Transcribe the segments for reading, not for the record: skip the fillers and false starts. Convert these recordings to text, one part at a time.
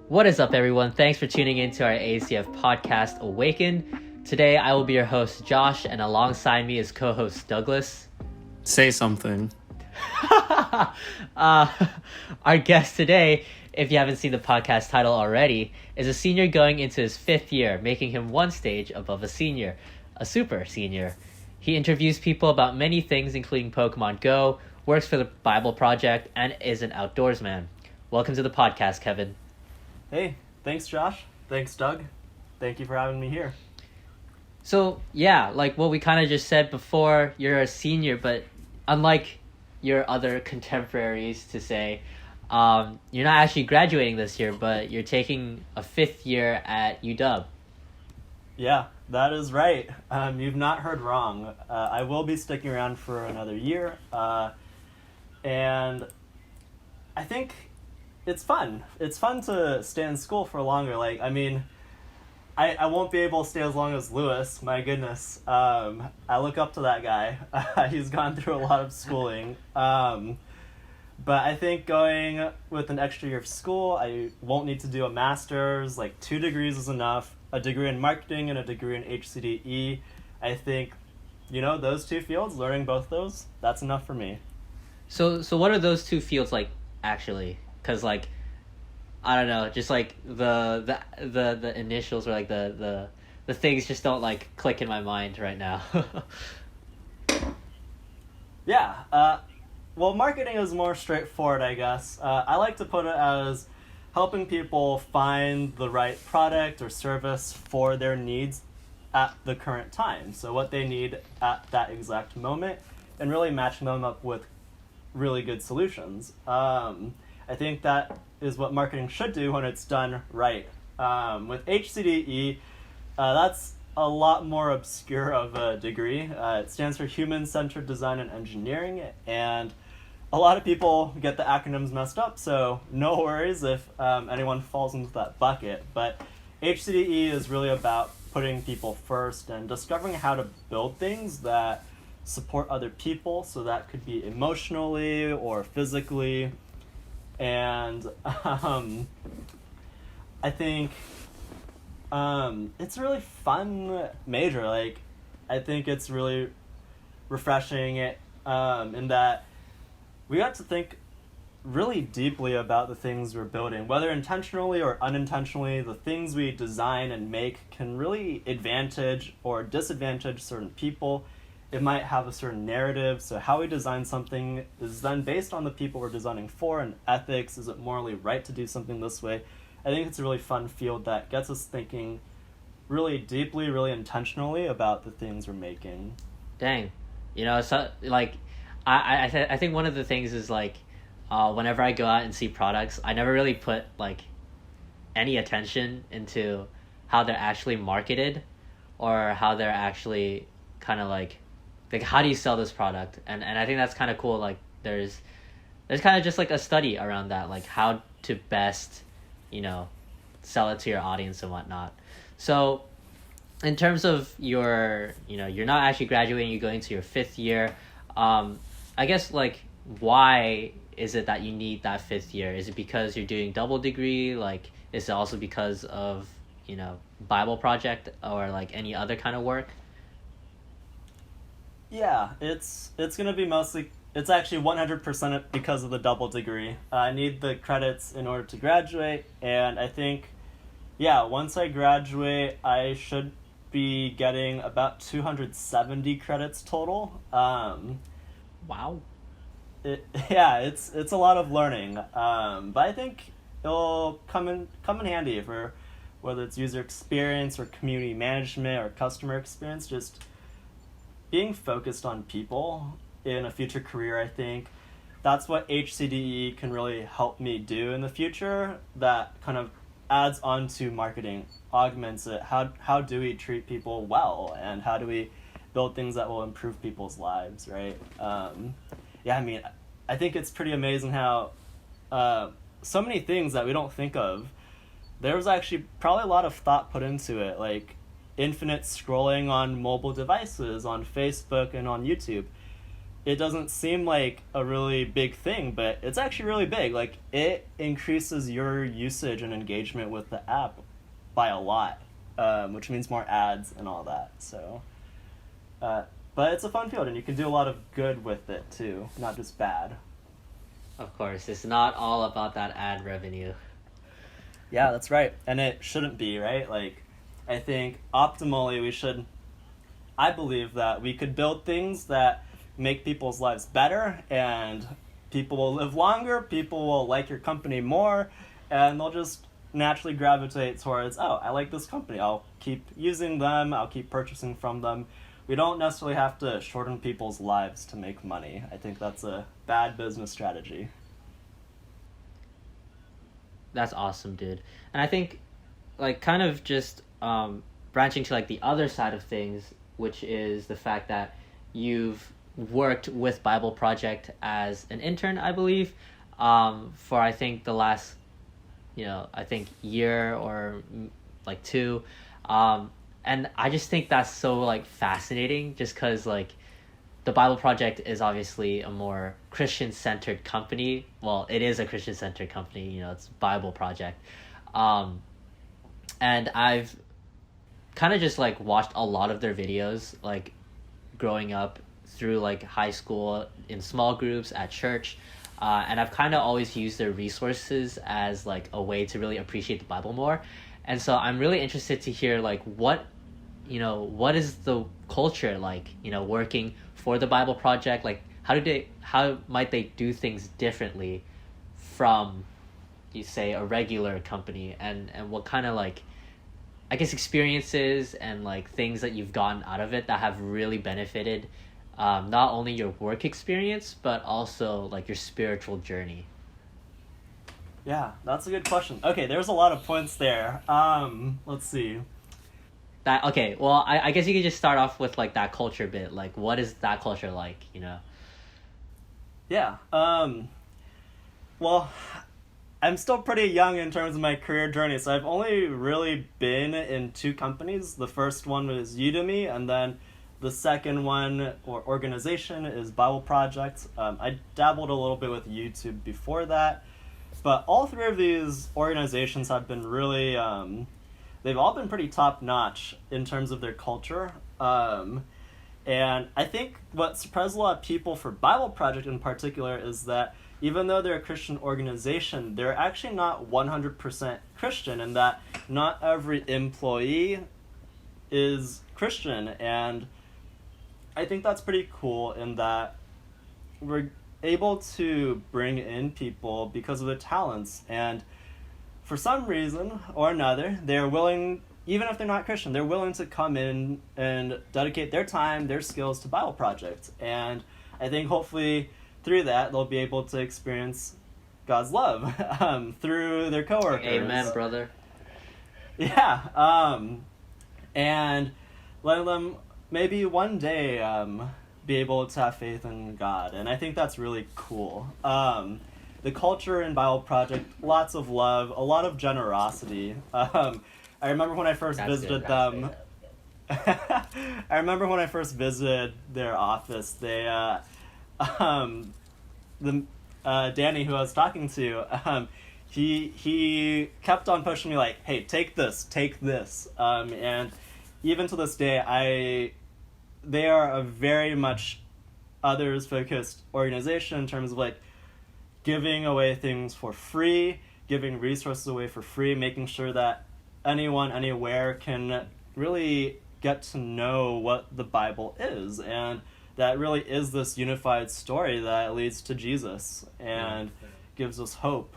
What is up, everyone? Thanks for tuning in to our ACF podcast, Awaken. Today, I will be your host, Josh, and alongside me is co-host Douglas. Say something. Our guest today, if you haven't seen the podcast title already, is a senior going into his 5th year, making him one stage above a senior, a super senior. He interviews people about many things, including Pokemon Go, works for the Bible Project, and is an outdoorsman. Welcome to the podcast, Kevin. Hey, thanks Josh. Thanks Doug. Thank you for having me here. So, yeah, like what we kind of just said before, you're a senior, but unlike your other contemporaries to say, you're not actually graduating this year, but you're taking a 5th year at UW. Yeah, that is right. You've not heard wrong. I will be sticking around for another year, and I think it's fun. It's fun to stay in school for longer. I won't be able to stay as long as Lewis. My goodness. I look up to that guy. He's gone through a lot of schooling. But I think going with an extra year of school, I won't need to do a master's. 2 degrees is enough. A degree in marketing and a degree in HCDE. I think, those 2 fields, learning both those, that's enough for me. So what are those 2 fields like, actually? Because, I don't know, just, the initials or, the things just don't, click in my mind right now. Yeah, well, marketing is more straightforward, I guess. I like to put it as helping people find the right product or service for their needs at the current time. So what they need at that exact moment, and really matching them up with really good solutions. I think that is what marketing should do when it's done right. With HCDE, that's a lot more obscure of a degree. It stands for Human-Centered Design and Engineering, and a lot of people get the acronyms messed up, so no worries if anyone falls into that bucket. But HCDE is really about putting people first and discovering how to build things that support other people, so that could be emotionally or physically. And I think it's a really fun major. I think it's really refreshing in that we got to think really deeply about the things we're building. Whether intentionally or unintentionally, the things we design and make can really advantage or disadvantage certain people. It might have a certain narrative, so how we design something is then based on the people we're designing for, and ethics. Is it morally right to do something this way? I think it's a really fun field that gets us thinking really deeply, really intentionally about the things we're making. Dang. So, I think one of the things is, whenever I go out and see products, I never really put, any attention into how they're actually marketed or how they're actually kind of, how do you sell this product? And I think that's kind of cool. There's kind of just a study around that, how to best, sell it to your audience and whatnot. So in terms of your, you're not actually graduating, you're going to your 5th year. I guess why is it that you need that 5th year? Is it because you're doing double degree? Is it also because of, Bible Project or any other kind of work? Yeah, it's gonna be mostly, it's actually 100% because of the double degree. I need the credits in order to graduate, and I think, once I graduate, I should be getting about 270 credits total. Wow. It's a lot of learning, but I think it'll come in handy for whether it's user experience or community management or customer experience. Just being focused on people in a future career, I think that's what HCDE can really help me do in the future. That kind of adds on to marketing, augments it. How do we treat people well, and how do we build things that will improve people's lives, right? I think it's pretty amazing how so many things that we don't think of, there was actually probably a lot of thought put into it, infinite scrolling on mobile devices, on Facebook and on YouTube. it doesn't seem like a really big thing, but it's actually really big. Like, it increases your usage and engagement with the app by a lot, which means more ads and all that. So, but it's a fun field, and you can do a lot of good with it too, not just bad. Of course, it's not all about that ad revenue. Yeah, that's right. And it shouldn't be, right? Like, I think optimally I believe that we could build things that make people's lives better, and people will live longer, people will like your company more, and they'll just naturally gravitate towards, oh, I like this company, I'll keep using them, I'll keep purchasing from them. We don't necessarily have to shorten people's lives to make money. I think that's a bad business strategy. That's awesome, dude. And I think, like, kind of just branching to, like, the other side of things, which is the fact that you've worked with Bible Project as an intern, I believe, for, I think, the last, year or, like, two. And I just think that's so, like, fascinating, just because, like, the Bible Project is obviously a more Christian-centered company. Well, it is a Christian-centered company, it's Bible Project. And I've kind of just, like, watched a lot of their videos, like, growing up through, like, high school, in small groups, at church. And I've kind of always used their resources as, like, a way to really appreciate the Bible more. And so I'm really interested to hear, like, what is the culture like, working for the Bible Project? Like, how might they do things differently from, you say, a regular company, and what kind of, like, I guess, experiences and, like, things that you've gotten out of it that have really benefited not only your work experience, but also, like, your spiritual journey? Yeah, that's a good question. Okay, there's a lot of points there. Let's see. Okay, well, I guess you could just start off with, like, that culture bit. Like, what is that culture like, Yeah. Well, I'm still pretty young in terms of my career journey, so I've only really been in two companies. The first one was Udemy, and then the second one, or organization, is Bible Project. I dabbled a little bit with YouTube before that, but all three of these organizations have been really... they've all been pretty top-notch in terms of their culture. And I think what surprised a lot of people for Bible Project in particular is that even though they're a Christian organization, they're actually not 100% Christian, and that not every employee is Christian. And I think that's pretty cool in that we're able to bring in people because of their talents, and for some reason or another, they're willing, even if they're not Christian, they're willing to come in and dedicate their time, their skills to Bible Project. And I think hopefully through that, they'll be able to experience God's love through their coworkers. Amen, brother. Yeah. And let them maybe one day be able to have faith in God. And I think that's really cool. The culture in Bible Project, lots of love, a lot of generosity. I remember when I first visited them. I remember when I first visited their office. They, Danny, who I was talking to, he kept on pushing me like, "Hey, take this." And even to this day, they are a very much others-focused organization in terms of, like, giving away things for free, giving resources away for free, making sure that anyone, anywhere can really get to know what the Bible is, and that really is this unified story that leads to Jesus and gives us hope.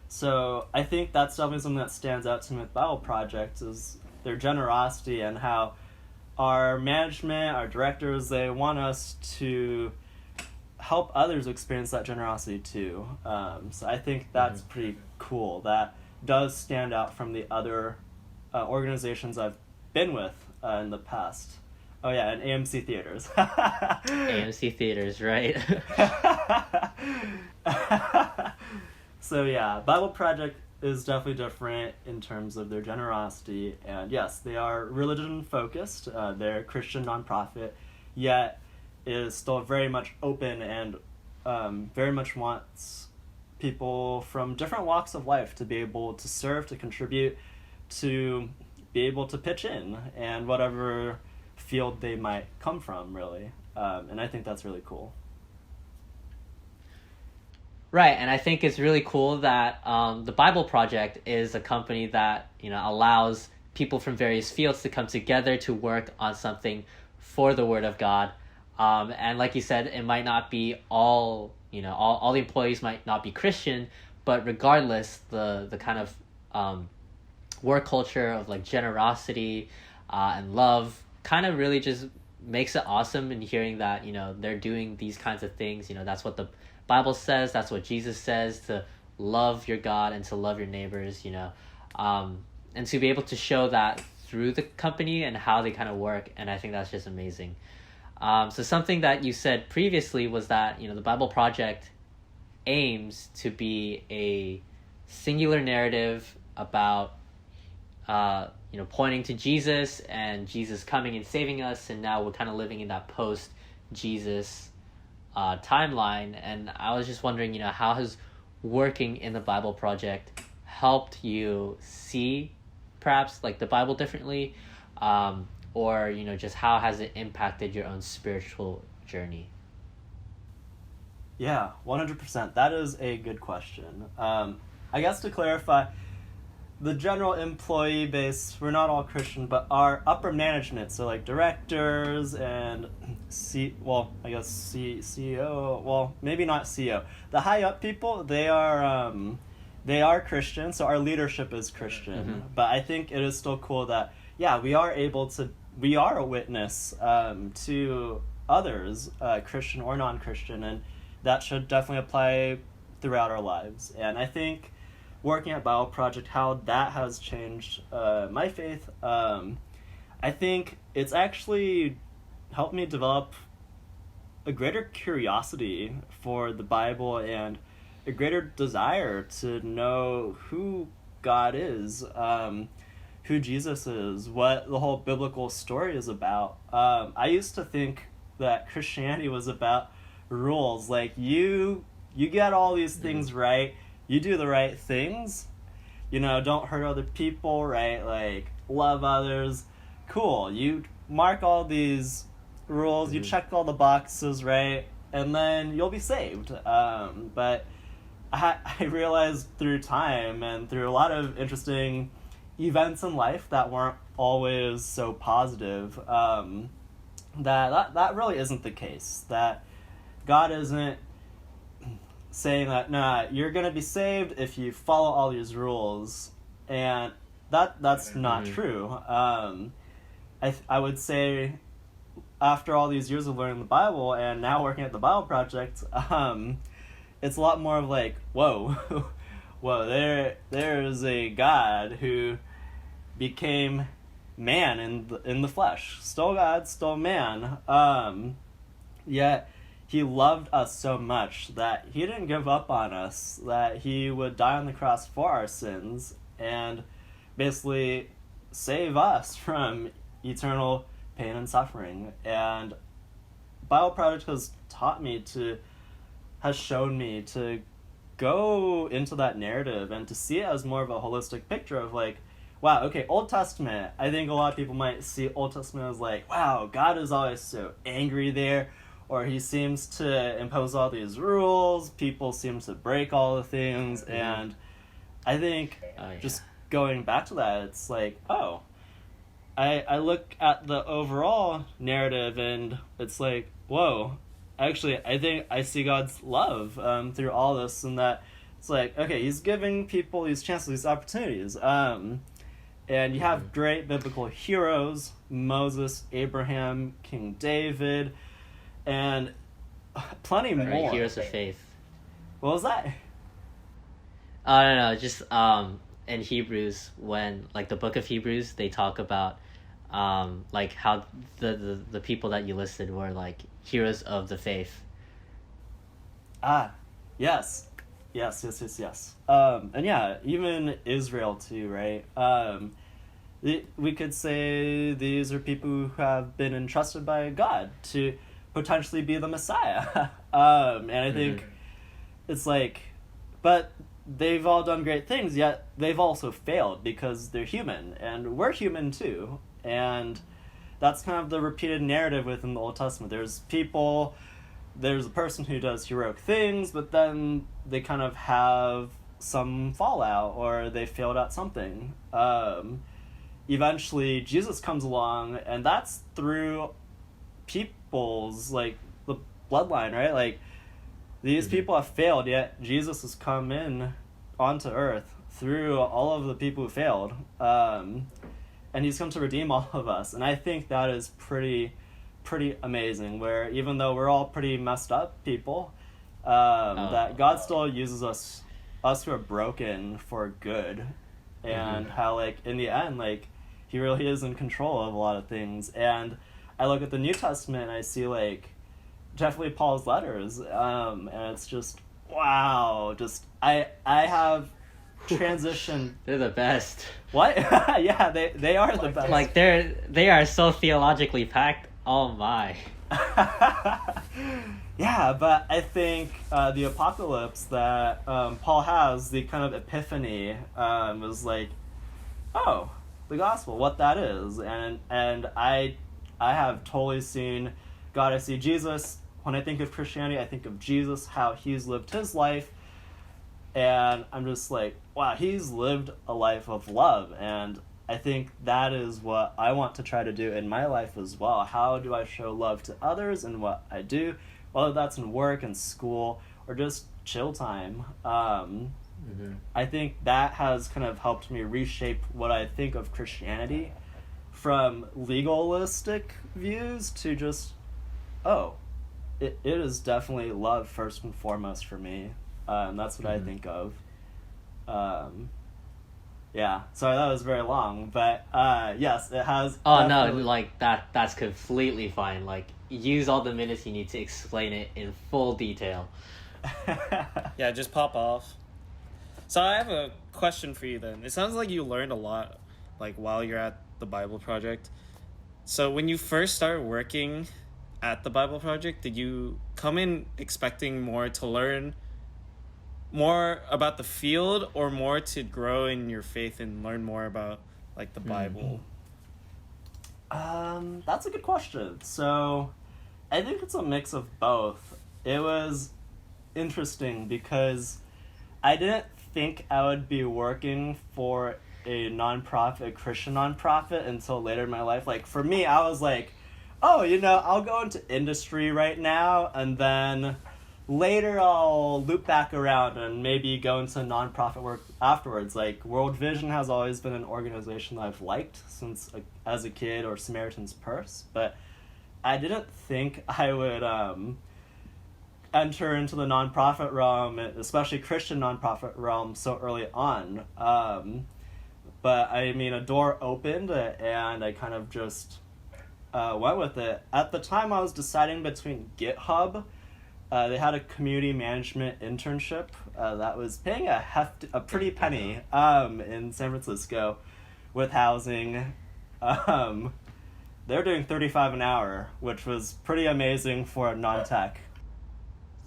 So I think that's definitely something that stands out to me with Bible Project, is their generosity and how our management, our directors, they want us to help others experience that generosity too. So I think that's pretty cool. That does stand out from the other organizations I've been with in the past. Oh yeah, and AMC Theaters. AMC Theaters, right? So yeah, Bible Project is definitely different in terms of their generosity, and yes, they are religion focused. They're a Christian nonprofit, yet is still very much open and very much wants people from different walks of life to be able to serve, to contribute, to be able to pitch in, and whatever field they might come from, really. And I think that's really cool. Right, and I think it's really cool that the Bible Project is a company that, you know, allows people from various fields to come together to work on something for the Word of God. And like you said, it might not be all, you know, all the employees might not be Christian, but regardless, the kind of work culture of like generosity and love kind of really just makes it awesome. And hearing that, you know, they're doing these kinds of things, you know, that's what the Bible says, that's what Jesus says, to love your God and to love your neighbors, you know, and to be able to show that through the company and how they kind of work. And I think that's just amazing. So something that you said previously was that, you know, the Bible Project aims to be a singular narrative about, you know, pointing to Jesus and Jesus coming and saving us. And now we're kind of living in that post-Jesus timeline. And I was just wondering, you know, how has working in the Bible Project helped you see perhaps like the Bible differently, or, you know, just how has it impacted your own spiritual journey? Yeah, 100%. That is a good question. I guess to clarify, the general employee base, we're not all Christian, but our upper management, so like directors and CEO, well, maybe not CEO. The high up people, they are Christian, so our leadership is Christian. Mm-hmm. But I think it is still cool that, yeah, we are a witness to others, Christian or non-Christian, and that should definitely apply throughout our lives. And I think working at Bible Project, how that has changed my faith, I think it's actually helped me develop a greater curiosity for the Bible and a greater desire to know who God is, who Jesus is, what the whole biblical story is about. I used to think that Christianity was about rules, like you get all these things right, you do the right things, you know, don't hurt other people, right? Like, love others. Cool. You mark all these rules, you check all the boxes, right? And then you'll be saved. But I realized through time and through a lot of interesting events in life that weren't always so positive, that really isn't the case. That God isn't saying that, nah, you're going to be saved if you follow all these rules. And that's not true. I would say after all these years of learning the Bible and now working at the Bible Project, it's a lot more of like, whoa, there is a God who became man in the flesh. Still God, still man. Yet he loved us so much that he didn't give up on us, that he would die on the cross for our sins and basically save us from eternal pain and suffering. And Bible Project has shown me to go into that narrative and to see it as more of a holistic picture of like, wow, okay, Old Testament, I think a lot of people might see Old Testament as like, wow, God is always so angry there, or he seems to impose all these rules, people seem to break all the things, and I think just going back to that, it's like, oh, I look at the overall narrative and it's like, whoa, actually, I think I see God's love through all this, and that it's like, okay, he's giving people these chances, these opportunities. And you have great biblical heroes, Moses, Abraham, King David, and plenty more. Heroes of faith. What was that? No, just in Hebrews, when like the book of Hebrews, they talk about like how the people that you listed were like heroes of the faith. Yes. And yeah, even Israel too, right? We could say these are people who have been entrusted by God to potentially be the Messiah. And I think it's like, but they've all done great things, yet they've also failed because they're human, and we're human too. And that's kind of the repeated narrative within the Old Testament. There's a person who does heroic things, but then they kind of have some fallout, or they failed at something. Eventually, Jesus comes along, and that's through people's, like, the bloodline, right? Like, these people have failed, yet Jesus has come in onto earth through all of the people who failed. And he's come to redeem all of us. And I think that is pretty amazing, where even though we're all pretty messed up people, that God still uses us who are broken for good. And how, like, in the end, like, he really is in control of a lot of things. And I look at the New Testament and I see, like, definitely Paul's letters, and it's just, wow, just, I have transitioned. They're the best. What? Yeah, they are the best. Like, they are so theologically packed. Oh my. Yeah, but I think the apocalypse that Paul has, the kind of epiphany, was like, oh, the gospel, what that is. And I have totally seen God. I see Jesus. When I think of Christianity, I think of Jesus, how he's lived his life, and I'm just like, wow, he's lived a life of love. And I think that is what I want to try to do in my life as well. How do I show love to others in what I do, whether that's in work and school or just chill time? I think that has kind of helped me reshape what I think of Christianity from legalistic views to just, it is definitely love first and foremost for me. And that's what I think of. Yeah, sorry, that was very long, but yes, it has. Oh no, like that's completely fine. Like, use all the minutes you need to explain it in full detail. Yeah, just pop off. So I have a question for you then. It sounds like you learned a lot, like, while you're at the Bible Project. So when you first started working at the Bible Project, did you come in expecting more to learn more about the field, or more to grow in your faith and learn more about, like, the Bible? That's a good question. So I think it's a mix of both. It was interesting because I didn't think I would be working for a Christian nonprofit until later in my life. Like, for me, I was like, oh, I'll go into industry right now, and then later I'll loop back around and maybe go into nonprofit work afterwards. Like, World Vision has always been an organization that I've liked since as a kid, or Samaritan's Purse, but I didn't think I would enter into the nonprofit realm, especially Christian nonprofit realm, so early on. But I mean, a door opened, and I kind of just went with it. At the time, I was deciding between GitHub. They had a community management internship that was paying a pretty penny in San Francisco with housing. They were doing $35 an hour, which was pretty amazing for a non-tech.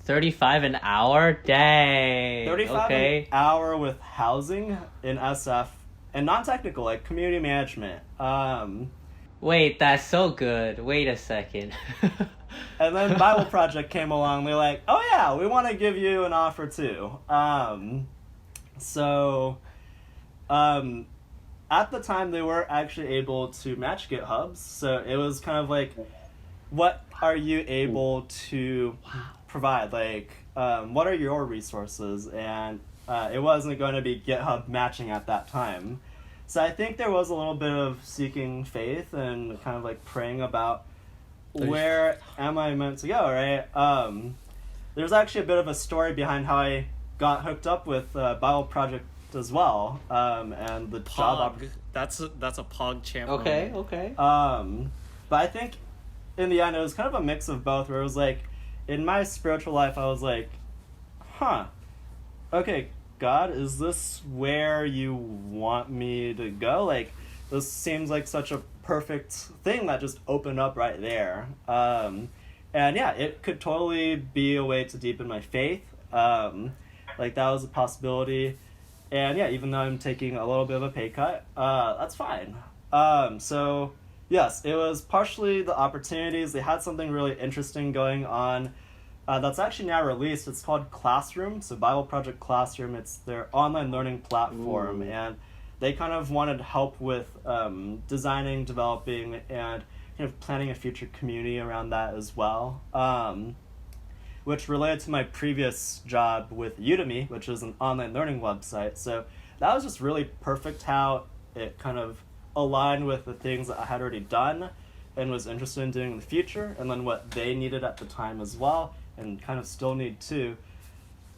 $35 an hour? Dang. $35 okay. an hour with housing in SF and non-technical, like community management. Wait, that's so good. Wait a second. And then Bible Project came along. They're like, oh yeah, we want to give you an offer too. At the time, they were actually able to match GitHubs. So it was kind of like, what are you able to provide? Like, what are your resources? And it wasn't going to be GitHub matching at that time. So I think there was a little bit of seeking faith and kind of like praying about, where am I meant to go, right? There's actually a bit of a story behind how I got hooked up with Bible Project as well, and the job. That's a Pog champ. Okay. But I think in the end it was kind of a mix of both, where it was like, in my spiritual life, I was like, okay, God, is this where you want me to go? Like, this seems like such a perfect thing that just opened up right there. And And yeah, it could totally be a way to deepen my faith. Like that was a possibility. And yeah, even though I'm taking a little bit of a pay cut, that's fine. So yes, it was partially the opportunities. They had something really interesting going on. That's actually now released. It's called Classroom. So Bible Project Classroom. It's their online learning platform. Ooh. And they kind of wanted help with designing, developing, and kind of planning a future community around that as well. Which related to my previous job with Udemy, which is an online learning website. So that was just really perfect how it kind of aligned with the things that I had already done and was interested in doing in the future, and then what they needed at the time as well, and kind of still need too.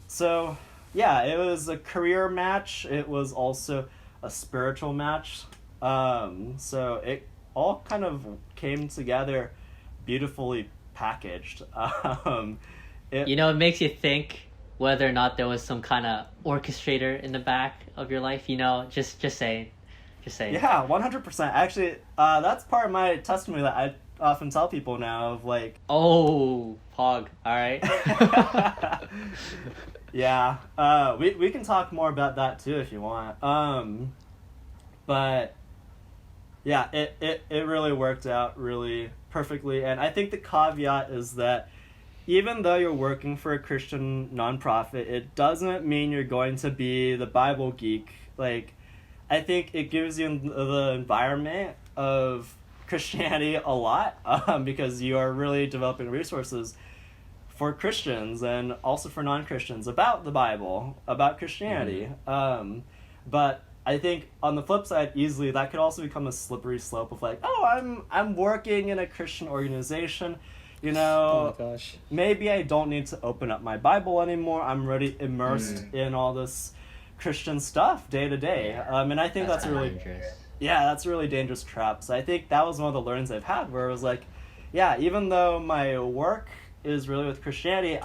So yeah, it was a career match. It was also a spiritual match. So it all kind of came together beautifully packaged. It makes you think whether or not there was some kind of orchestrator in the back of your life. Just saying. Yeah, 100%. Actually, that's part of my testimony that I often tell people now of like. Oh, Pog. All right. Yeah. We can talk more about that too if you want. But yeah, it really worked out really perfectly, and I think the caveat is that even though you're working for a Christian nonprofit, it doesn't mean you're going to be the Bible geek. Like, I think it gives you the environment of Christianity a lot, because you are really developing resources for Christians and also for non-Christians about the Bible, about Christianity. Mm-hmm. But I think on the flip side, easily that could also become a slippery slope of like, oh, I'm working in a Christian organization. Oh my gosh. Maybe I don't need to open up my Bible anymore. I'm already immersed in all this Christian stuff day to day. And I think that's a really dangerous. Yeah, that's a really dangerous trap. So I think that was one of the learnings I've had where it was like, yeah, even though my work is really with Christianity,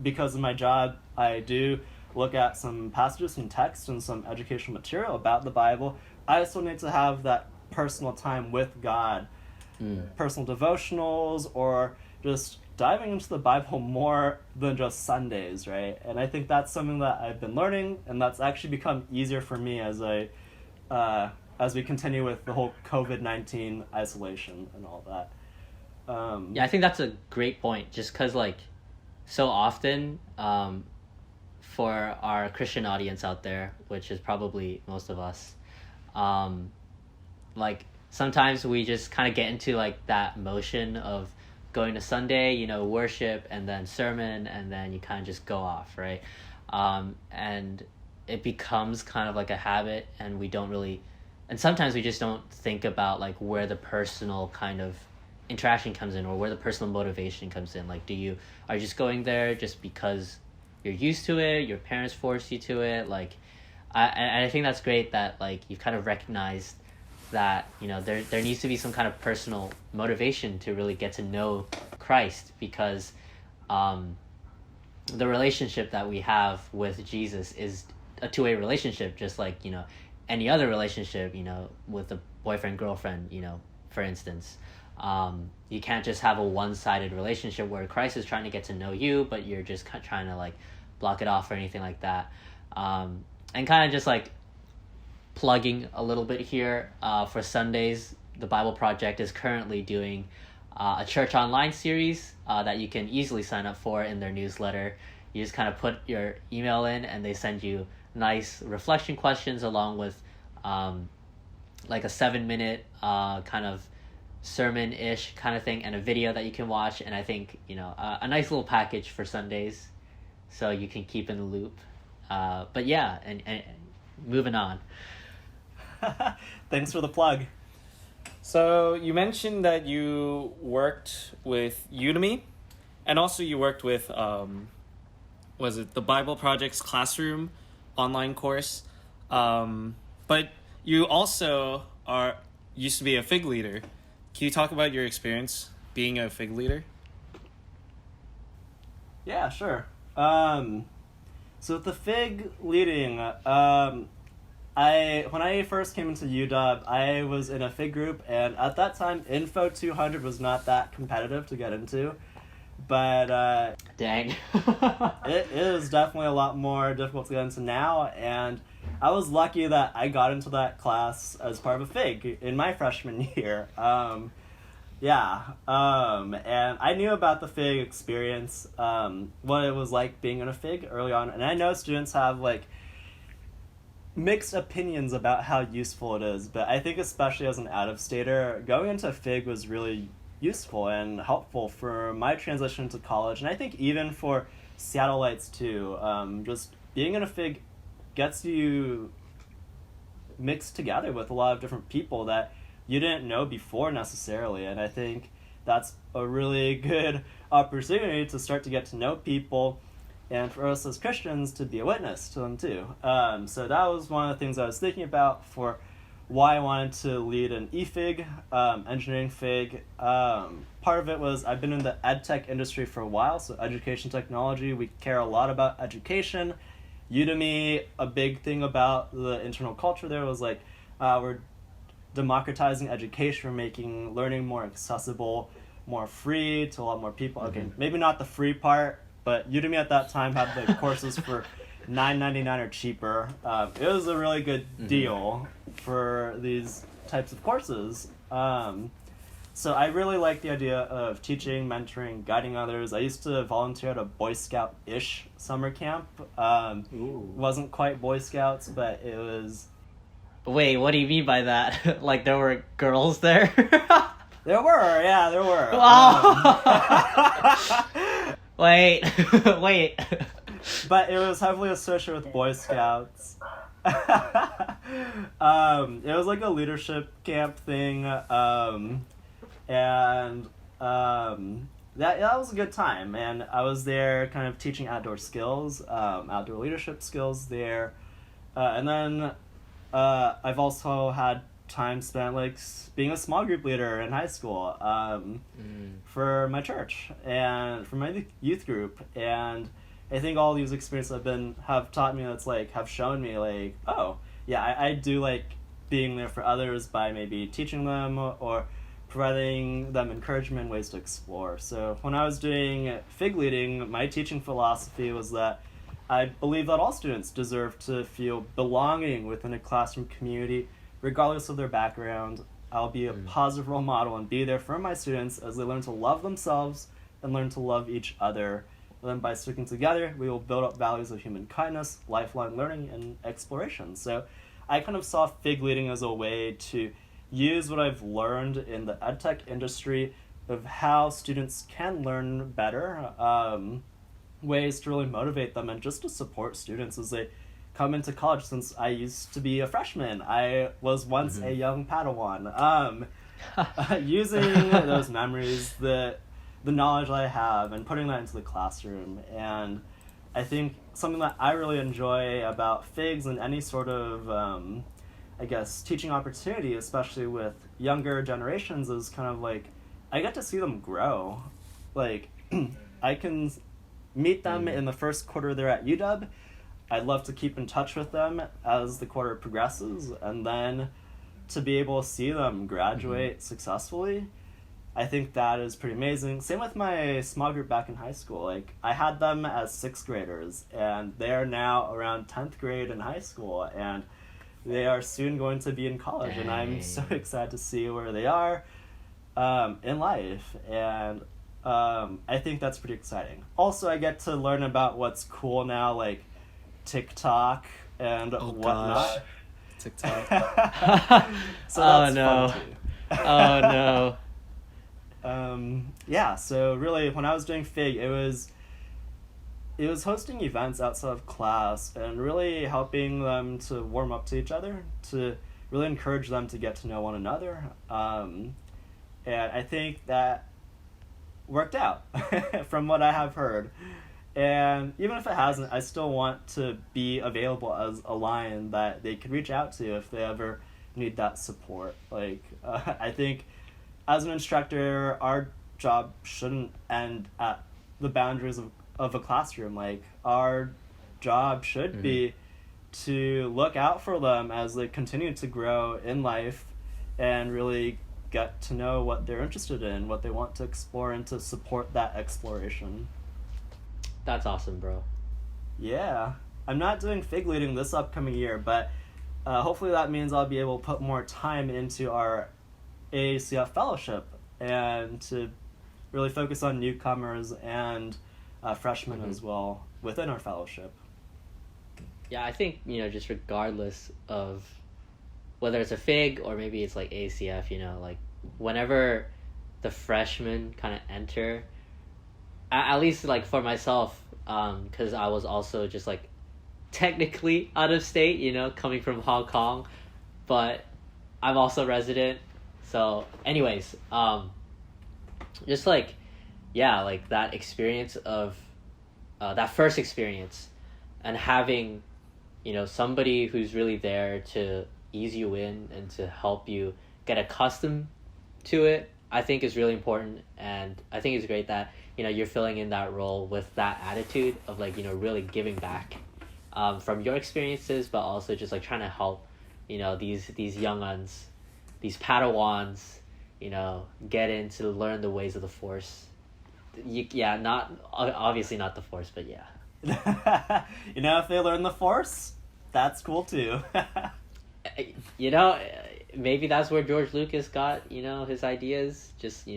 because of my job, I do look at some passages, some text, and some educational material about the Bible. I still need to have that personal time with God. Personal devotionals, or just diving into the Bible more than just Sundays, right? And I think that's something that I've been learning, and that's actually become easier for me as we continue with the whole COVID-19 isolation and all that. Yeah, I think that's a great point, just because so often for our Christian audience out there, which is probably most of us, sometimes we just kind of get into that motion of going to Sunday, worship, and then sermon, and then you kind of just go off, right? And it becomes kind of like a habit, and we don't really, and sometimes we just don't think about where the personal kind of interaction comes in, or where the personal motivation comes in. Are you just going there just because you're used to it, your parents forced you to it? I think that's great that you've kind of recognized that there needs to be some kind of personal motivation to really get to know Christ, because the relationship that we have with Jesus is a two-way relationship, just like any other relationship, with a boyfriend girlfriend, for instance. You can't just have a one-sided relationship where Christ is trying to get to know you, but you're just trying to block it off or anything like that. And kind of just plugging a little bit here, for Sundays, the Bible Project is currently doing a church online series that you can easily sign up for in their newsletter. You just kind of put your email in, and they send you nice reflection questions along with a 7-minute kind of sermon-ish kind of thing, and a video that you can watch. And I think a nice little package for Sundays, so you can keep in the loop. But yeah, and moving on. Thanks for the plug. So you mentioned that you worked with Udemy, and also you worked with was it the Bible Project's Classroom online course, but you also used to be a Fig leader. Can you talk about your experience being a Fig leader? Yeah, sure. So with the Fig leading, when I first came into UW, I was in a fig group, and at that time, Info 200 was not that competitive to get into, but Dang. it is definitely a lot more difficult to get into now, and I was lucky that I got into that class as part of a fig in my freshman year. And I knew about the fig experience, what it was like being in a fig early on, and I know students have like mixed opinions about how useful it is, but I think especially as an out-of-stater, going into fig was really useful and helpful for my transition to college, and I think even for Seattleites too. Just being in a fig gets you mixed together with a lot of different people that you didn't know before necessarily, and I think that's a really good opportunity to start to get to know people, and for us as Christians to be a witness to them too. So that was one of the things I was thinking about for why I wanted to lead an e-fig, engineering fig. Part of it was I've been in the ed tech industry for a while, so education technology, we care a lot about education. Udemy, a big thing about the internal culture there was like, we're democratizing education, we're making learning more accessible, more free to a lot more people. Okay, maybe not the free part, but Udemy at that time had the courses for $9.99 or cheaper. It was a really good deal for these types of courses. So I really like the idea of teaching, mentoring, guiding others. I used to volunteer at a Boy Scout-ish summer camp. Wasn't quite Boy Scouts, but it was... Wait, what do you mean by that? Like there were girls there? There were. Wait. But it was heavily associated with Boy Scouts. It was like a leadership camp thing, and that was a good time. And I was there kind of teaching outdoor skills, outdoor leadership skills there. And then I've also had time spent like being a small group leader in high school for my church and for my youth group. And I think all these experiences have taught me, have shown me like, oh yeah, I do like being there for others by maybe teaching them or providing them encouragement, ways to explore. So when I was doing fig leading, my teaching philosophy was that I believe that all students deserve to feel belonging within a classroom community, regardless of their background. I'll be a positive role model and be there for my students as they learn to love themselves and learn to love each other. And then by sticking together, we will build up values of human kindness, lifelong learning, and exploration. So I kind of saw fig leading as a way to use what I've learned in the edtech industry of how students can learn better, ways to really motivate them and just to support students as they come into college. Since I used to be a freshman, I was once a young Padawan. Using those memories, the knowledge I have, and putting that into the classroom. And I think something that I really enjoy about figs and any sort of teaching opportunity, especially with younger generations, is kind of like I get to see them grow. Like I can meet them in the first quarter they're at UW. I'd love to keep in touch with them as the quarter progresses, and then to be able to see them graduate successfully, I think that is pretty amazing. Same with my small group back in high school. Like I had them as 6th graders, and they are now around 10th grade in high school, and they are soon going to be in college. Dang. And I'm so excited to see where they are in life, and I think that's pretty exciting. Also, I get to learn about what's cool now, like TikTok and whatnot. Gosh. TikTok. So that's no. fun too. Oh no. So really, when I was doing FIG, it was hosting events outside of class and really helping them to warm up to each other, to really encourage them to get to know one another. And I think that worked out from what I have heard. And even if it hasn't, I still want to be available as a line that they could reach out to if they ever need that support. Like, I think as an instructor, our job shouldn't end at the boundaries of a classroom. Like, our job should be to look out for them as they continue to grow in life and really get to know what they're interested in, what they want to explore, and to support that exploration. That's awesome, bro. Yeah. I'm not doing fig leading this upcoming year, but hopefully that means I'll be able to put more time into our AACF fellowship and to really focus on newcomers and freshmen as well within our fellowship. Yeah, I think, just regardless of whether it's a FIG or maybe it's like ACF, like whenever the freshmen kind of enter, at least like for myself, because I was also just like technically out of state, coming from Hong Kong, but I'm also resident. So anyways, just like, yeah, like that experience of that first experience and having, somebody who's really there to ease you in and to help you get accustomed to it, I think is really important. And I think it's great that, you're filling in that role with that attitude of like, really giving back from your experiences, but also just like trying to help, these young uns, these Padawans, get in to learn the ways of the Force. Not obviously not the Force, but yeah. If they learn the Force, that's cool too. Maybe that's where George Lucas got, his ideas, just,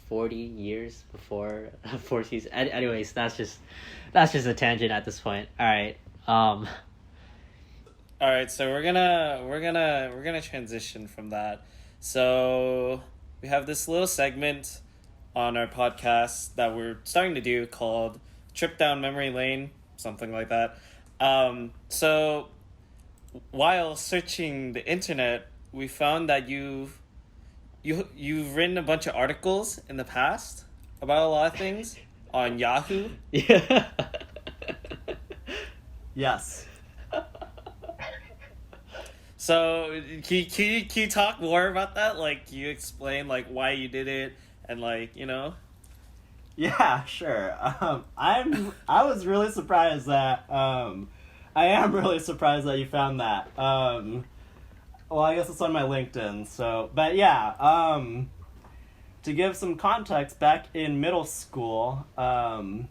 40 years before Force Use. Anyways, that's just a tangent at this point. All right. All right, so we're gonna transition from that. So we have this little segment on our podcast that we're starting to do called Trip Down Memory Lane, something like that. So while searching the internet, we found that you've written a bunch of articles in the past about a lot of things on Yahoo. Yeah. Yes. So can you talk more about that? Like, can you explain like why you did it and like, Yeah, sure. I was really surprised that I am really surprised that you found that. Well, I guess it's on my LinkedIn. So, but yeah, to give some context, back in middle school, this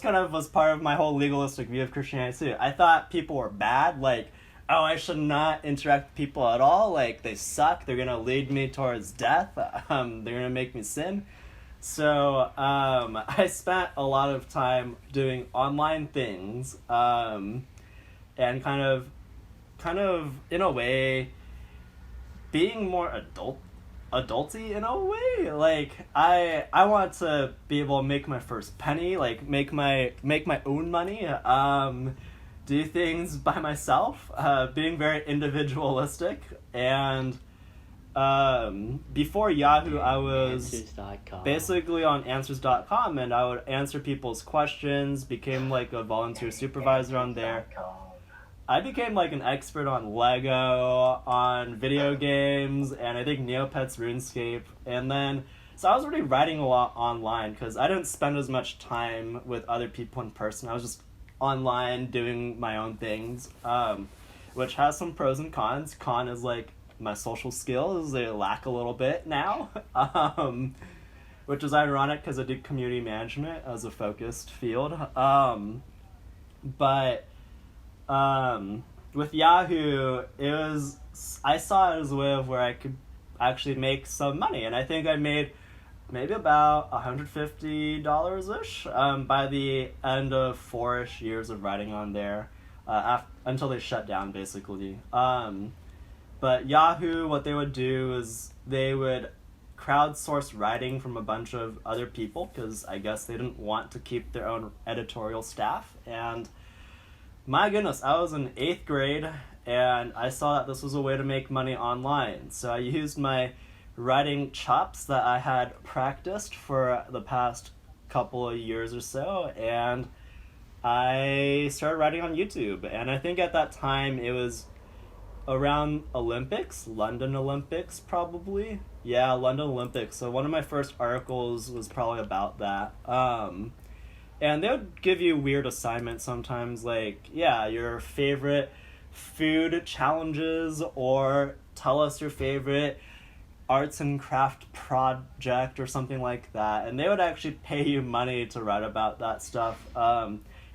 kind of was part of my whole legalistic view of Christianity too. I thought people were bad, like, oh, I should not interact with people at all, like, they suck, they're gonna lead me towards death, they're gonna make me sin. So, I spent a lot of time doing online things, and kind of, in a way, being more adulty in a way. Like, I want to be able to make my first penny, like make my own money, do things by myself, being very individualistic. And before Yahoo, I was Answers.com. basically on Answers.com, and I would answer people's questions, became like a volunteer supervisor on there. I became like an expert on Lego, on video games, and I think Neopets RuneScape. And then, so I was already writing a lot online because I didn't spend as much time with other people in person. I was just online doing my own things, which has some pros and cons. Con is like my social skills, they lack a little bit now, which is ironic because I did community management as a focused field. But with Yahoo, I saw it as a way of where I could actually make some money, and I think I made maybe about $150-ish by the end of 4-ish years of writing on there, until they shut down, basically. But Yahoo, what they would do is they would crowdsource writing from a bunch of other people, because I guess they didn't want to keep their own editorial staff. And my goodness, I was in 8th grade, and I saw that this was a way to make money online. So I used my writing chops that I had practiced for the past couple of years or so, and I started writing on YouTube. And I think at that time it was around London Olympics probably. Yeah, London Olympics. So one of my first articles was probably about that. And they would give you weird assignments sometimes, like, yeah, your favorite food challenges, or tell us your favorite arts and craft project or something like that. And they would actually pay you money to write about that stuff.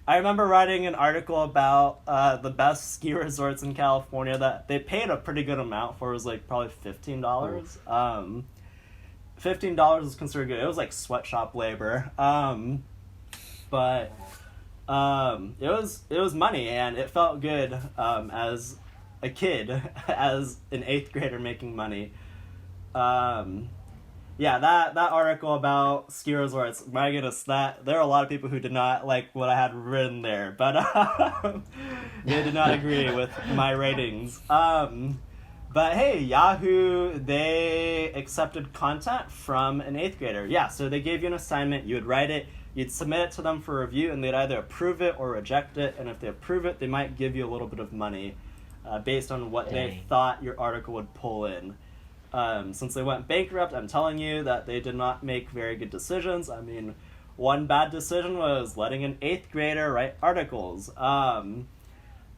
I remember writing an article about the best ski resorts in California that they paid a pretty good amount for. It was like probably $15. $15 is considered good. It was like sweatshop labor. But it was money, and it felt good as a kid, as an 8th grader making money. Yeah, that article about ski resorts, my goodness, there are a lot of people who did not like what I had written there, but they did not agree with my ratings. But hey, Yahoo, they accepted content from an 8th grader. Yeah, so they gave you an assignment, you would write it, you'd submit it to them for review, and they'd either approve it or reject it, and if they approve it, they might give you a little bit of money based on what they thought your article would pull in. Since they went bankrupt, I'm telling you that they did not make very good decisions. I mean, one bad decision was letting an 8th grader write articles.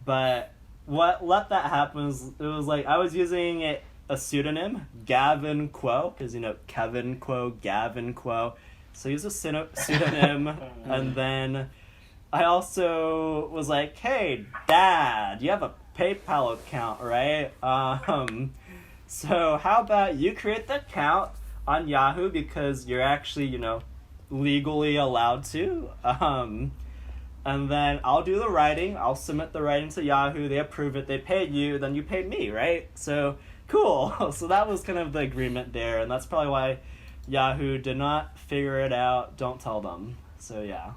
But what let that happen was, it was like I was using a pseudonym, Kevin Kuo, because, Kevin Kuo, Gavin Kuo. So I used a pseudonym, and then I also was like, hey, Dad, you have a PayPal account, right? So how about you create the account on Yahoo, because you're actually, legally allowed to. And then I'll do the writing. I'll submit the writing to Yahoo. They approve it. They pay you. Then you pay me, right? So cool. So that was kind of the agreement there. And that's probably why Yahoo did not figure it out. Don't tell them. So yeah.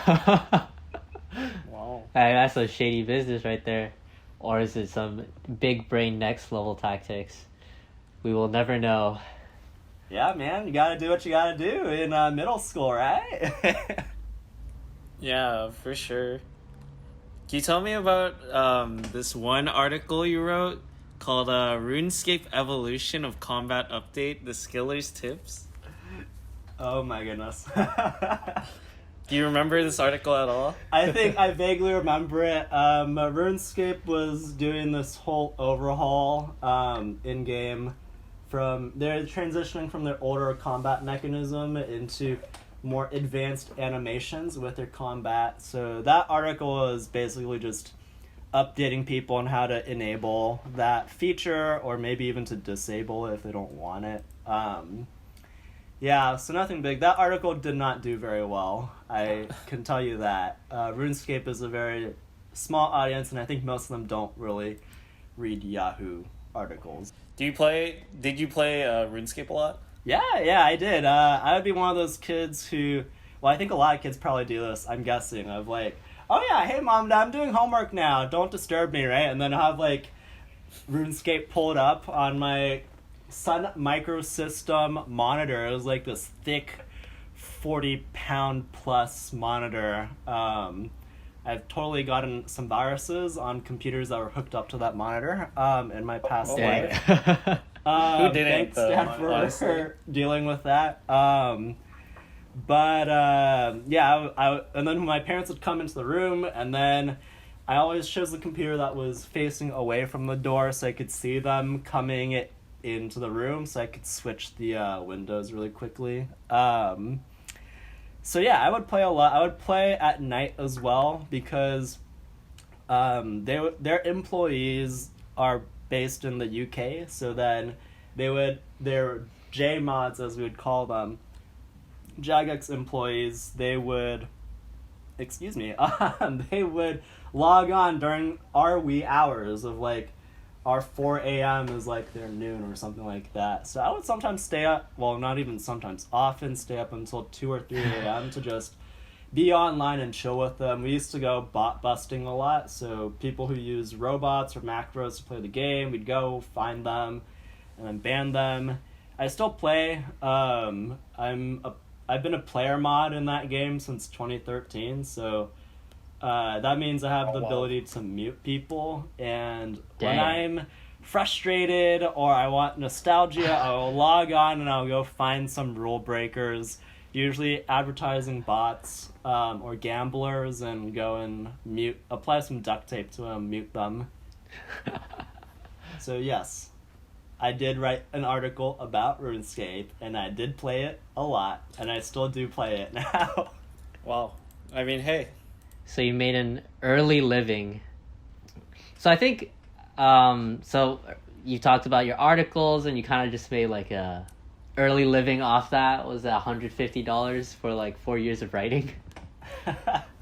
Wow. Hey, that's some shady business right there. Or is it some big brain next level tactics? We will never know. Yeah, man, you gotta do what you gotta do in middle school, right? Yeah, for sure. Can you tell me about this one article you wrote called RuneScape Evolution of Combat Update, the Skiller's Tips? Oh my goodness. Do you remember this article at all? I think I vaguely remember it. RuneScape was doing this whole overhaul in-game. They're transitioning from their older combat mechanism into more advanced animations with their combat. So that article is basically just updating people on how to enable that feature, or maybe even to disable it if they don't want it. Yeah, so nothing big. That article did not do very well. I can tell you that. RuneScape is a very small audience, and I think most of them don't really read Yahoo articles. Did you play RuneScape a lot? Yeah, I did. I would be one of those kids who, well, I think a lot of kids probably do this, I'm guessing, of like, oh yeah, hey mom, dad, I'm doing homework now, don't disturb me, right? And then I'll have like RuneScape pulled up on my Sun Microsystem monitor. It was like this thick 40-pound plus monitor. I've totally gotten some viruses on computers that were hooked up to that monitor in my past life. Who didn't? Thanks, Dad, for dealing with that. But yeah, I and then my parents would come into the room, and then I always chose the computer that was facing away from the door so I could see them coming into the room, so I could switch the windows really quickly. So yeah, I would play a lot. I would play at night as well, because their employees are based in the UK, so then their J mods, as we would call them, Jagex employees, they would log on during our wee hours of like our 4 a.m. is like their noon or something like that. So I would sometimes stay up, well, not even sometimes, often stay up until 2 or 3 a.m. to just be online and chill with them. We used to go bot busting a lot, so people who use robots or macros to play the game, we'd go find them and then ban them. I still play. I've been a player mod in that game since 2013, so that means I have the ability to mute people, and when I'm frustrated or I want nostalgia, I will log on and I'll go find some rule breakers usually advertising bots or gamblers, and go and apply some duct tape to them, mute them. So yes, I did write an article about RuneScape, and I did play it a lot, and I still do play it now. Wow. I mean, hey. So you made an early living. So I think, so you talked about your articles, and you kind of just made like a early living off that. Was that $150 for like 4 years of writing?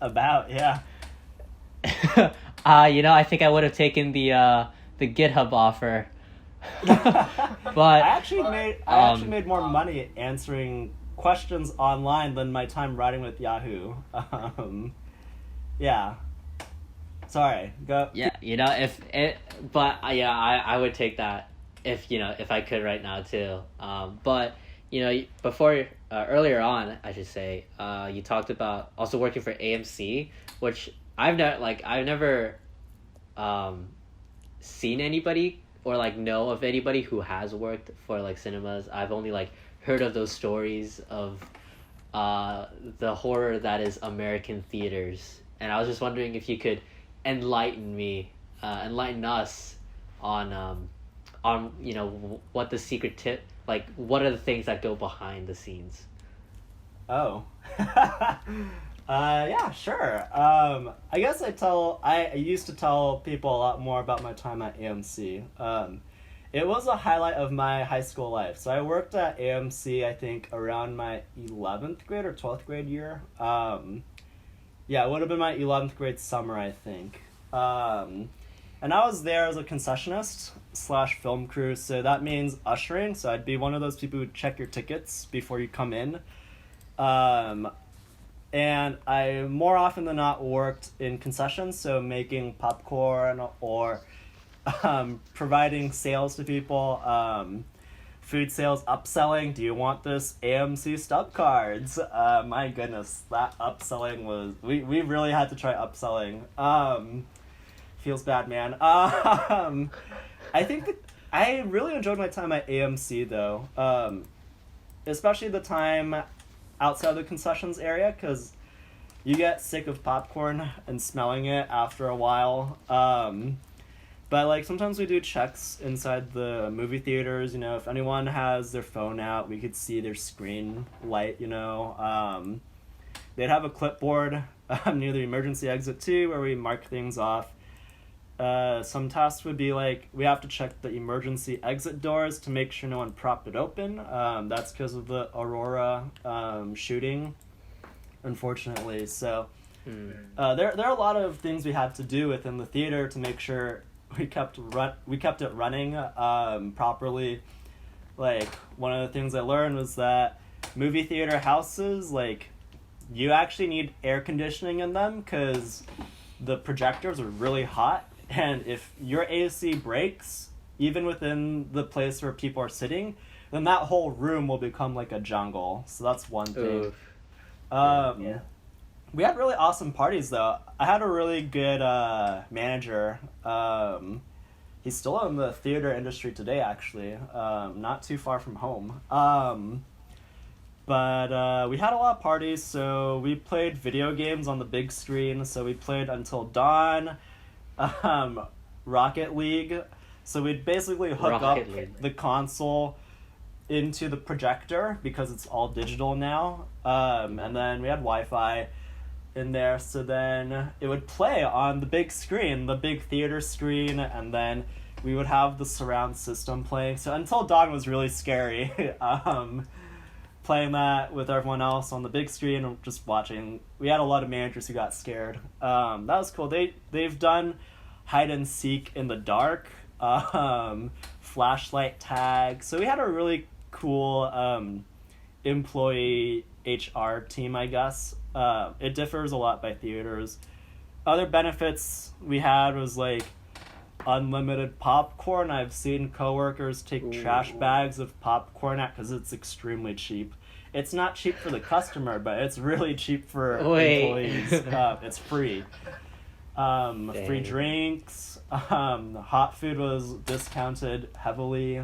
About, yeah. I think I would have taken the GitHub offer. But I actually made more money answering questions online than my time writing with Yahoo. Yeah. Sorry. Go. Yeah, I would take that if I could right now too. But before earlier on, I should say, you talked about also working for AMC, which I've never seen anybody or like know of anybody who has worked for like cinemas. I've only like heard of those stories of the horror that is American theaters, and I was just wondering if you could enlighten us on what the secret tip, like what are the things that go behind the scenes. Oh. Yeah, sure. I guess I used to tell people a lot more about my time at AMC. It was a highlight of my high school life. So I worked at AMC, I think, around my 11th grade or 12th grade year. Yeah, it would have been my 11th grade summer, I think. And I was there as a concessionist / film crew, so that means ushering. So I'd be one of those people who check your tickets before you come in. And I more often than not worked in concessions, so making popcorn or providing sales to people, food sales, upselling. Do you want this AMC stub cards? My goodness, that upselling was... We really had to try upselling. Feels bad, man. I think that I really enjoyed my time at AMC, though. Especially the time outside the concessions area, because you get sick of popcorn and smelling it after a while. But like sometimes we do checks inside the movie theaters, if anyone has their phone out, we could see their screen light, They'd have a clipboard near the emergency exit too, where we mark things off. Some tasks would be like, we have to check the emergency exit doors to make sure no one propped it open. That's because of the Aurora shooting, unfortunately. So there are a lot of things we had to do within the theater to make sure we kept it running properly. Like, one of the things I learned was that movie theater houses, like, you actually need air conditioning in them because the projectors are really hot. And if your AC breaks, even within the place where people are sitting, then that whole room will become like a jungle. So that's one thing. Yeah. We had really awesome parties, though. I had a really good manager. He's still in the theater industry today, actually. Not too far from home. But we had a lot of parties, so we played video games on the big screen. So we played Until Dawn. Rocket League. So we'd basically hook up the console into the projector because it's all digital now. And then we had Wi-Fi in there, so then it would play on the big screen, the big theater screen, and then we would have the surround system playing. So Until Dawn was really scary. Playing that with everyone else on the big screen and just watching. We had a lot of managers who got scared. That was cool. They've done hide and seek in the dark, flashlight tag. So we had a really cool employee HR team, I guess. It differs a lot by theaters. Other benefits we had was like unlimited popcorn. I've seen coworkers take trash bags of popcorn out because it's extremely cheap. It's not cheap for the customer, but it's really cheap for employees. It's free. Free drinks. Hot food was discounted heavily.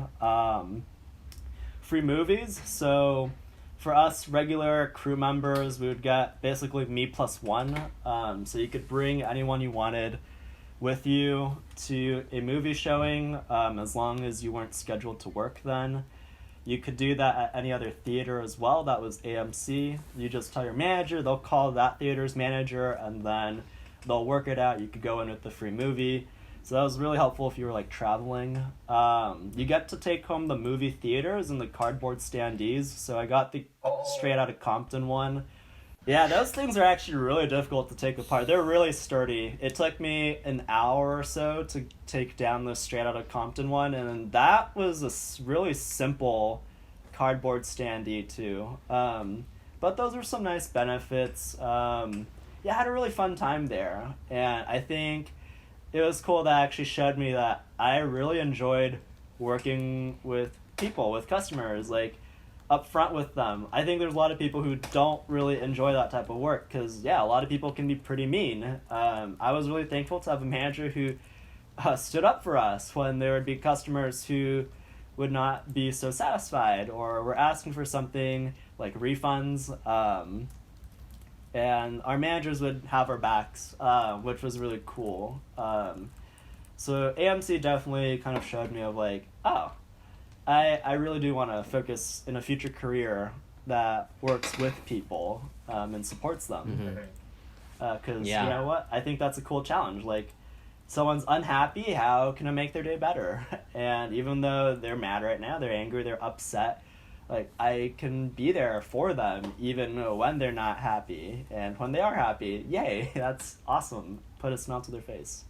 Free movies. So for us regular crew members, we would get basically me plus one. So you could bring anyone you wanted with you to a movie showing, as long as you weren't scheduled to work then. You could do that at any other theater as well. That was AMC. You just tell your manager, they'll call that theater's manager, and then they'll work it out. You could go in with the free movie. So that was really helpful if you were like traveling. You get to take home the movie theaters and the cardboard standees. So I got the Straight Outta Compton one. Yeah, those things are actually really difficult to take apart. They're really sturdy. It took me an hour or so to take down the Straight Outta Compton one, and that was a really simple cardboard standee too. But those are some nice benefits. Yeah, I had a really fun time there, and I think it was cool that actually showed me that I really enjoyed working with people, with customers, like up front with them. I think there's a lot of people who don't really enjoy that type of work because, yeah, a lot of people can be pretty mean. I was really thankful to have a manager who stood up for us when there would be customers who would not be so satisfied or were asking for something like refunds. And our managers would have our backs, which was really cool. So AMC definitely kind of showed me of like, oh, I really do want to focus in a future career that works with people and supports them. Because, you know what? I think that's a cool challenge. Like, someone's unhappy, how can I make their day better? And even though they're mad right now, they're angry, they're upset, like, I can be there for them even when they're not happy. And when they are happy, yay, that's awesome. Put a smile to their face.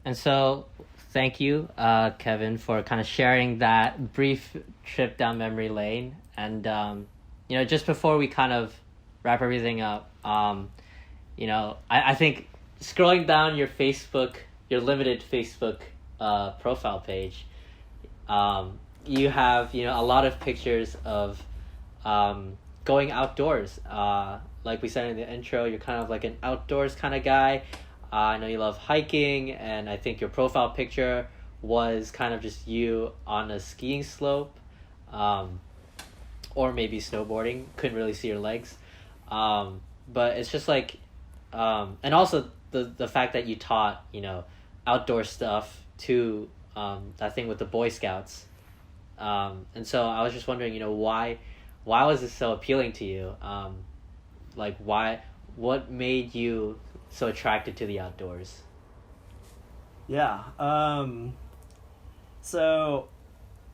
And so, thank you, Kevin, for kind of sharing that brief trip down memory lane. And, you know, just before we kind of wrap everything up, you know, I think scrolling down your limited Facebook profile page, you have, you know, a lot of pictures of going outdoors. Like we said in the intro, you're kind of like an outdoors kind of guy. I know you love hiking, and I think your profile picture was kind of just you on a skiing slope, or maybe snowboarding. Couldn't really see your legs, but it's just like, and also the fact that you taught, you know, outdoor stuff to that thing with the Boy Scouts, and so I was just wondering, you know, why was this so appealing to you? Like, what made you so attracted to the outdoors? Yeah. So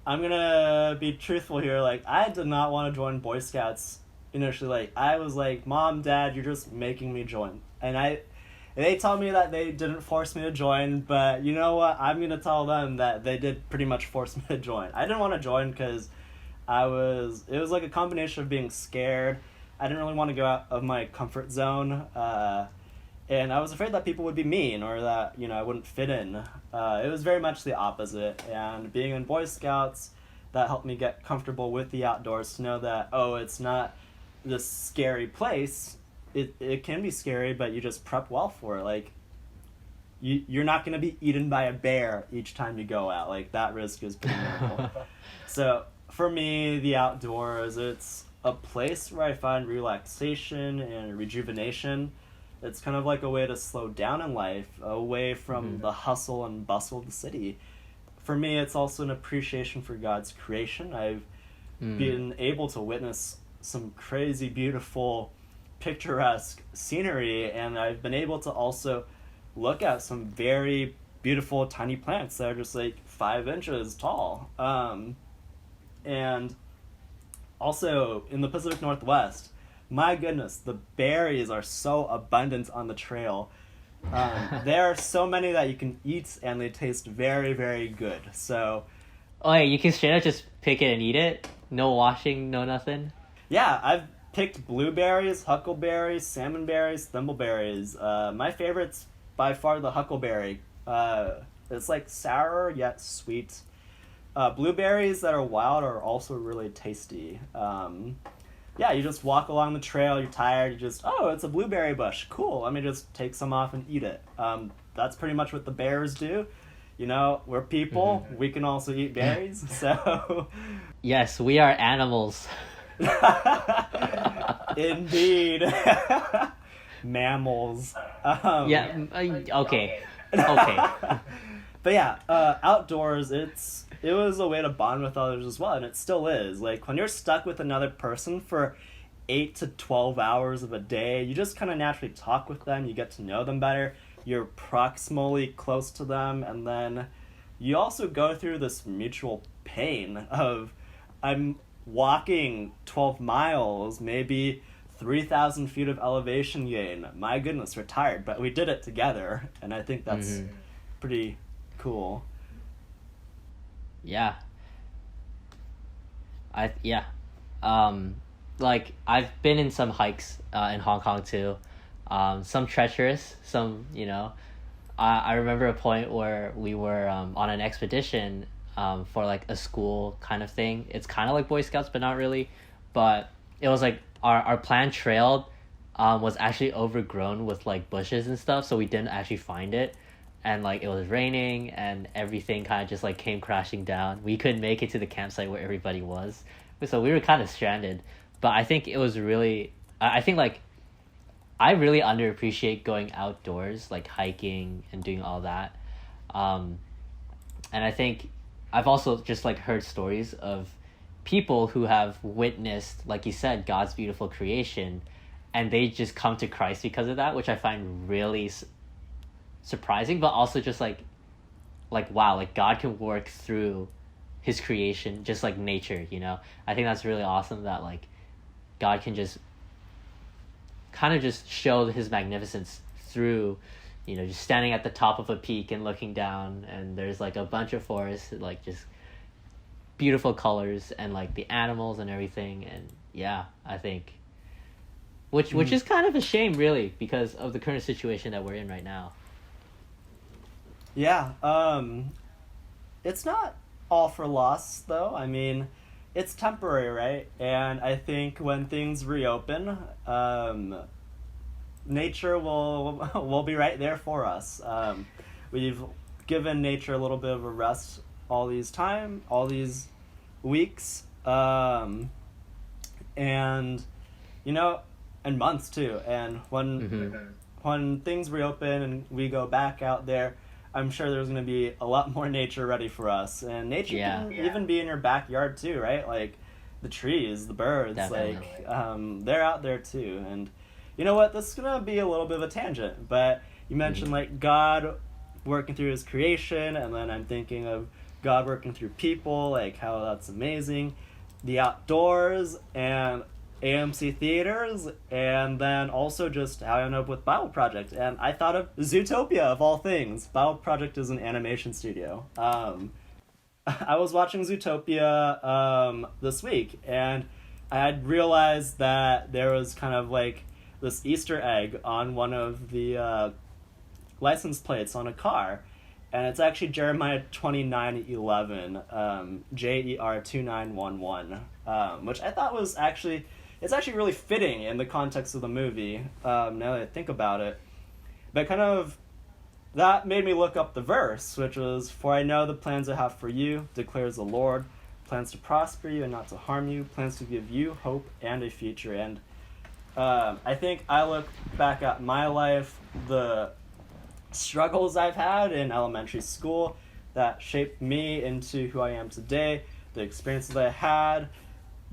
I'm gonna be truthful here. Like, I did not want to join Boy Scouts initially. Like, I was like, Mom, Dad, you're just making me join. And they told me that they didn't force me to join, but you know what? I'm gonna tell them that they did pretty much force me to join. I didn't want to join because it was like a combination of being scared. I didn't really want to go out of my comfort zone. And I was afraid that people would be mean or that, you know, I wouldn't fit in. It was very much the opposite. And being in Boy Scouts, that helped me get comfortable with the outdoors, to know that, oh, it's not this scary place. It can be scary, but you just prep well for it. Like, you're not going to be eaten by a bear each time you go out. Like, that risk is pretty minimal. So for me, the outdoors, it's a place where I find relaxation and rejuvenation. It's kind of like a way to slow down in life, away from the hustle and bustle of the city. For me, it's also an appreciation for God's creation. I've been able to witness some crazy, beautiful, picturesque scenery, and I've been able to also look at some very beautiful tiny plants that are just like 5 inches tall. And also in the Pacific Northwest, my goodness, the berries are so abundant on the trail. There are so many that you can eat, and they taste very, very good. So, oh, yeah, you can straight up just pick it and eat it? No washing, no nothing? Yeah, I've picked blueberries, huckleberries, salmonberries, thimbleberries. My favorite's by far the huckleberry. It's like sour yet sweet. Blueberries that are wild are also really tasty. Yeah, you just walk along the trail, you're tired, you just, oh, it's a blueberry bush. Cool, let me just take some off and eat it. That's pretty much what the bears do. you know, we're people. We can also eat berries. So, Yes, we are animals. indeed, mammals. Yeah. Okay. Okay. But yeah, outdoors, it was a way to bond with others as well, and it still is. Like, when you're stuck with another person for 8 to 12 hours of a day, you just kind of naturally talk with them, you get to know them better, you're proximally close to them, and then you also go through this mutual pain of, I'm walking 12 miles, maybe 3,000 feet of elevation gain. My goodness, we're tired, but we did it together, and I think that's pretty cool. Yeah. Yeah. Like, I've been in some hikes in Hong Kong too. Some treacherous, some, you know. I remember a point where we were on an expedition for like a school kind of thing. It's kind of like Boy Scouts, but not really. But it was like our planned trail was actually overgrown with like bushes and stuff, so we didn't actually find it. And like it was raining and everything kind of just like came crashing down. We couldn't make it to the campsite where everybody was, so we were kind of stranded. But I think it was really, I think like I really underappreciate going outdoors, like hiking and doing all that. And I think I've also just like heard stories of people who have witnessed, like you said, God's beautiful creation, and they just come to Christ because of that, which I find really surprising, but also just like wow, like God can work through his creation, just like nature, you know. I think that's really awesome that like God can just kind of just show his magnificence through, you know, just standing at the top of a peak and looking down, and there's like a bunch of forests, like just beautiful colors, and like the animals and everything. And yeah, I think which is kind of a shame, really, because of the current situation that we're in right now. Yeah, it's not all for loss, though. I mean, it's temporary, right? And I think when things reopen, nature will be right there for us. We've given nature a little bit of a rest all these weeks, and you know, and months too. And when things reopen and we go back out there, I'm sure there's going to be a lot more nature ready for us. And nature can even be in your backyard too, right? Like the trees, the birds, definitely. Like they're out there too. And you know what? This is going to be a little bit of a tangent, but you mentioned like God working through his creation, and then I'm thinking of God working through people, like how that's amazing. The outdoors and AMC theaters, and then also just how I ended up with Bible Project. And I thought of Zootopia, of all things. Bible Project is an animation studio. I was watching Zootopia this week, and I had realized that there was kind of like this Easter egg on one of the license plates on a car. And it's actually Jeremiah 29:11, JER 2911, which I thought was it's actually really fitting in the context of the movie, now that I think about it. But kind of, that made me look up the verse, which was, "For I know the plans I have for you, declares the Lord, plans to prosper you and not to harm you, plans to give you hope and a future." And I think I look back at my life, the struggles I've had in elementary school that shaped me into who I am today, the experiences I had,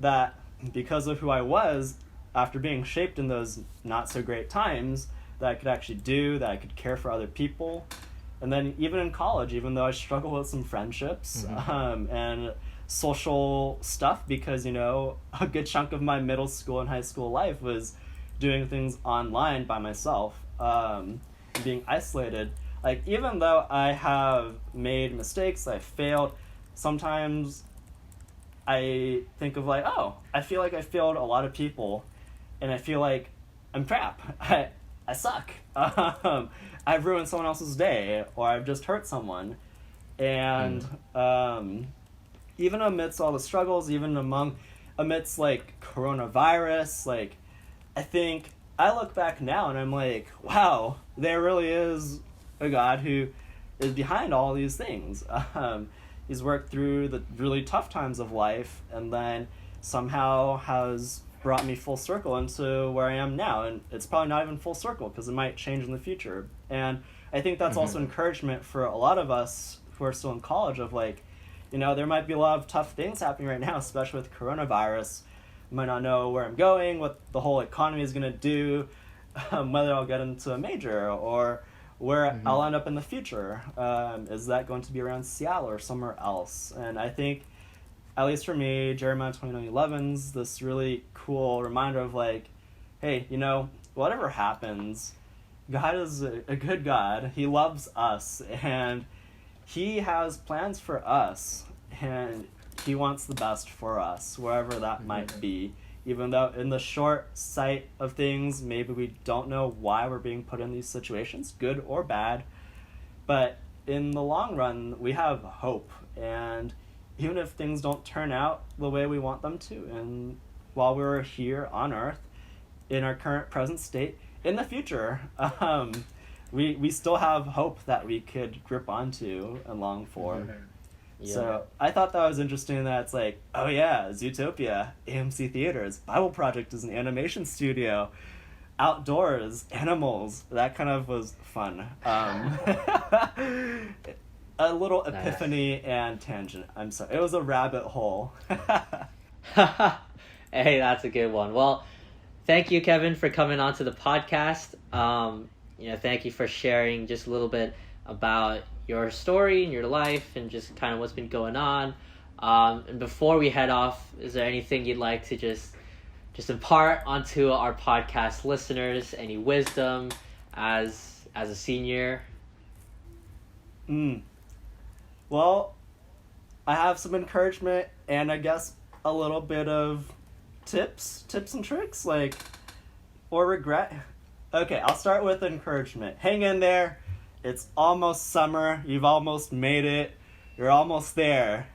that because of who I was, after being shaped in those not so great times, that I could actually do, that I could care for other people. And then even in college, even though I struggled with some friendships and social stuff, because, you know, a good chunk of my middle school and high school life was doing things online by myself, being isolated. Like, even though I have made mistakes, I failed, sometimes I think of like, oh, I feel like I failed a lot of people, and I feel like I'm crap. I suck. I've ruined someone else's day, or I've just hurt someone. And even amidst all the struggles, even amidst like coronavirus, like, I think I look back now and I'm like, wow, there really is a God who is behind all these things. He's worked through the really tough times of life, and then somehow has brought me full circle into where I am now. And it's probably not even full circle because it might change in the future. And I think that's also encouragement for a lot of us who are still in college of like, you know, there might be a lot of tough things happening right now, especially with coronavirus. I might not know where I'm going, what the whole economy is going to do, whether I'll get into a major or where I'll end up in the future. Is that going to be around Seattle or somewhere else? And I think, at least for me, Jeremiah 29:11's this really cool reminder of like, hey, you know, whatever happens, God is a good God. He loves us, and He has plans for us, and He wants the best for us, wherever that might be. Even though in the short sight of things, maybe we don't know why we're being put in these situations, good or bad. But in the long run, we have hope. And even if things don't turn out the way we want them to, and while we're here on Earth, in our current present state, in the future, we still have hope that we could grip onto and long for. Yeah. So I thought that was interesting that it's like, oh yeah, Zootopia, AMC Theaters, Bible Project is an animation studio, outdoors, animals. That kind of was fun. A little epiphany and tangent. I'm sorry. It was a rabbit hole. Hey, that's a good one. Well, thank you, Kevin, for coming on to the podcast. Thank you for sharing just a little bit about your story and your life and just kind of what's been going on. And before we head off, is there anything you'd like to just impart onto our podcast listeners? Any wisdom as a senior? Well, I have some encouragement and I guess a little bit of tips and tricks, like, or regret. Okay, I'll start with encouragement. Hang in there. It's almost summer. You've almost made it. You're almost there.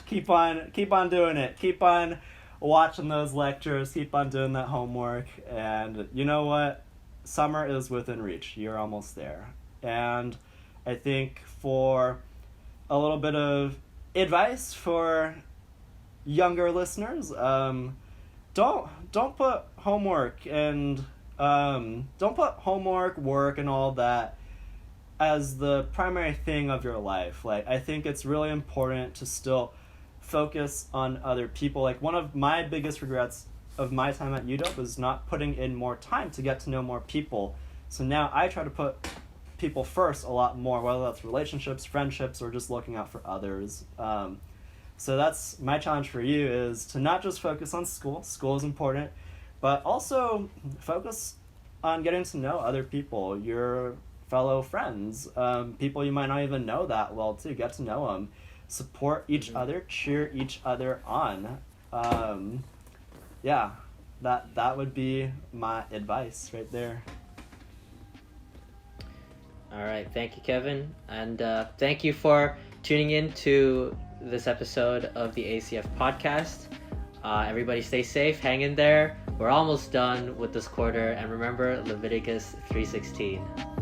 Keep on doing it. Keep on watching those lectures. Keep on doing that homework. And you know what? Summer is within reach. You're almost there. And I think for a little bit of advice for younger listeners, don't put homework and work and all that as the primary thing of your life. Like, I think it's really important to still focus on other people. Like, one of my biggest regrets of my time at UW was not putting in more time to get to know more people. So now I try to put people first a lot more, whether that's relationships, friendships, or just looking out for others. So that's my challenge for you, is to not just focus on school. School is important, but also focus on getting to know other people, your fellow friends, people you might not even know that well too. Get to know them, support each other, cheer each other on. That would be my advice right there. All right, thank you, Kevin, and thank you for tuning in to this episode of the ACF podcast. Everybody stay safe, hang in there. We're almost done with this quarter, and remember Leviticus 3:16.